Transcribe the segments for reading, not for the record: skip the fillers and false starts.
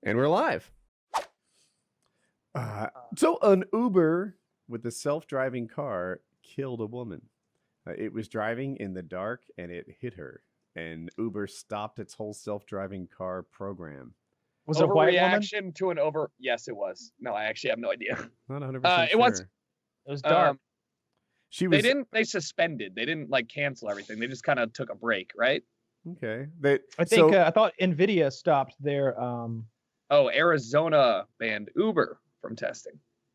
And we're live. So an Uber with a self-driving car killed a woman. It was driving in the dark and it hit her. And Uber stopped its whole self-driving car program. Was it a white woman? Overreaction to an over? Yes, it was. No, I actually have no idea. Not 100% It was. It was dark. She was. They suspended. They didn't like cancel everything. They just kind of took a break, right? Okay. I think I thought Nvidia stopped their. Oh, Arizona banned Uber from testing.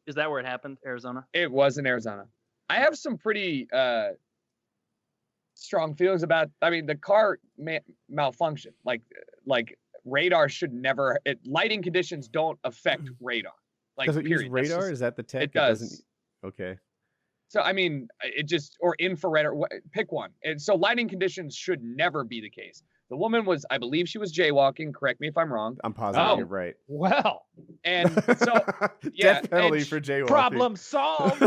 Is that where it happened? Arizona? It was in Arizona. I have some pretty strong feelings about. I mean, the car malfunctioned. Like radar should never. Lighting conditions don't affect radar. Like, does it period. use radar? Is that the tech? It does. Doesn't... Okay. So I mean, it just or infrared or pick one. And so lighting conditions should never be the case. The woman was, I believe, she was jaywalking. Correct me if I'm wrong. I'm positive you're right. Well, and so yeah, death penalty for jaywalking. Problem solved.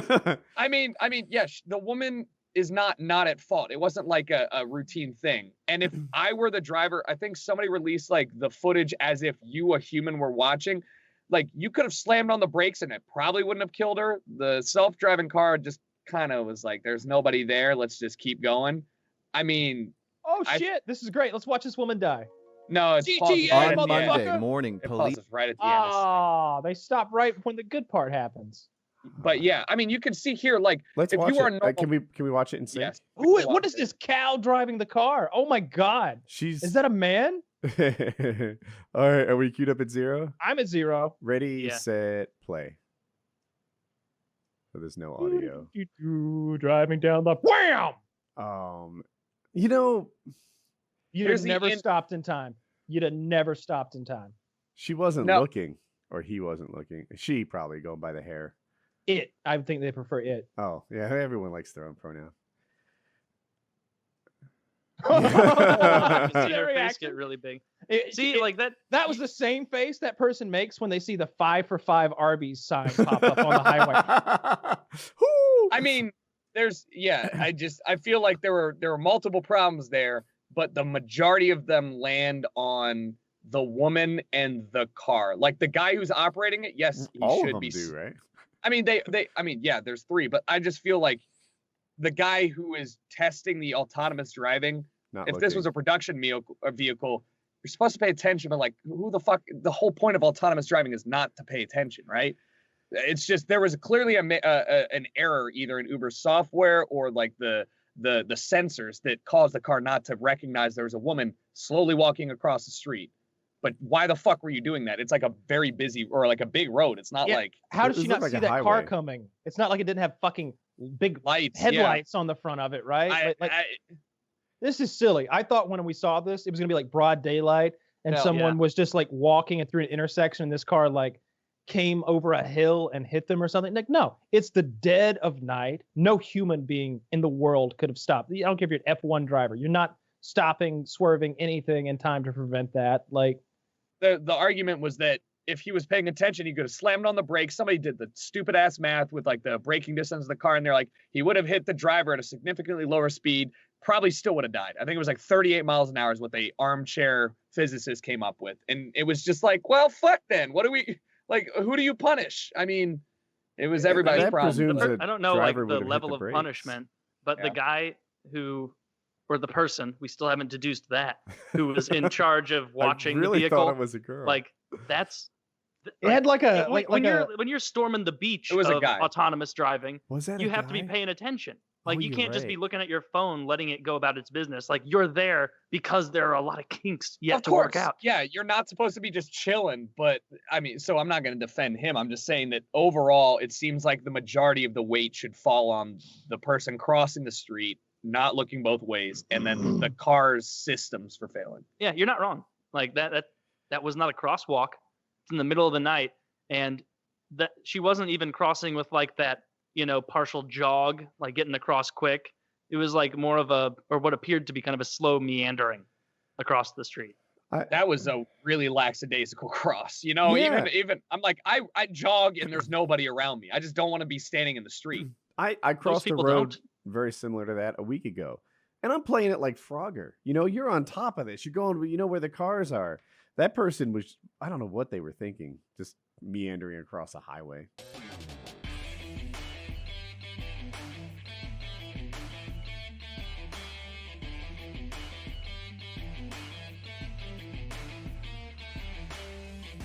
I mean, yes, the woman is not at fault. It wasn't like a routine thing. And if I were the driver, I think somebody released like the footage as if you, a human, were watching. Like, you could have slammed on the brakes and it probably wouldn't have killed her. The self-driving car just kind of was like, there's nobody there. Let's just keep going. I mean, oh shit, this is great. Let's watch this woman die. No, it's GTA, on Monday motherfucker. morning, It police. pauses right at the end. Oh, they stop right when the good part happens. But yeah, I mean, you can see here, like, Let's if watch you are it. normal, Can we watch it in sync? yes. What is this cow driving the car? Oh my god. Is that a man? All right, are we queued up at 0? I'm at 0. Ready, Yeah. set, play. So there's no audio. Driving down the wham! You know, You'd Here's have the never in- stopped in time. You'd have never stopped in time. she wasn't No. looking, or he wasn't looking. She probably going by the hair. It. I think they prefer it. Oh, yeah, everyone likes their own pronoun. See Their her face reaction. get really big. It- Like that. That was the same face that person makes when they see the 5 for 5 Arby's sign pop up on the highway. I mean, I feel like there were multiple problems there, but the majority of them land on the woman and the car. Like, the guy who's operating it, yes, he All of should them be. do, right? I mean, yeah, there's 3, but I just feel like the guy who is testing the autonomous driving, Not if looking. this was a production vehicle, you're supposed to pay attention, but like, who the fuck? The whole point of autonomous driving is not to pay attention, right? It's just there was clearly an error either in Uber's software or like the sensors that caused the car not to recognize there was a woman slowly walking across the street. But why the fuck were you doing that? It's like a very busy or like a big road. It's not like, How does This she looked not like see a that car highway. coming? It's not like it didn't have fucking big lights, headlights on the front of it, right? Yeah. This is silly. I thought when we saw this, it was gonna be like broad daylight, and No, someone was just like walking through an intersection, and this car like came over a hill and hit them or something. Like, no, it's the dead of night. No human being in the world could have stopped. I don't care if you're an F1 driver. You're not stopping, swerving, anything in time to prevent that. Like, the argument was that if he was paying attention, he could have slammed on the brakes. Somebody did the stupid ass math with like the braking distance of the car, and they're like, he would have hit the driver at a significantly lower speed, probably still would have died. I think it was like 38 miles an hour is what the armchair physicist came up with. And it was just like, well, fuck then. What do we like? Who do you punish? I mean, it was everybody's that problem. presumes but- that I don't know like driver the would have hit level the of brakes. punishment, but Yeah. the guy who, or the person, we still haven't deduced that, who was in charge of watching I really the vehicle. thought it was a girl. Like, that's. it had like a when you're storming the beach It was a of guy. autonomous driving, was that? you a have to be guy? paying attention. Like, Oh, you you're can't just be right. looking at your phone, letting it go about its business. Like, you're there because there are a lot of kinks yet Of to work course, out. yeah, you're not supposed to be just chilling, but I mean, so I'm not going to defend him. I'm just saying that overall, it seems like the majority of the weight should fall on the person crossing the street, not looking both ways, and then the car's systems for failing. Yeah, you're not wrong. Like that was not a crosswalk. It's in the middle of the night, and that she wasn't even crossing with like that, partial jog, like getting across quick. It was like more of or what appeared to be kind of a slow meandering across the street. That was a really lackadaisical cross, Yeah. Even I'm like, I jog and there's nobody around me. I just don't want to be standing in the street. I crossed a people road don't. very similar to that a week ago, and I'm playing it like Frogger. You're on top of this. You're going, where the cars are. That person was, I don't know what they were thinking, just meandering across a highway.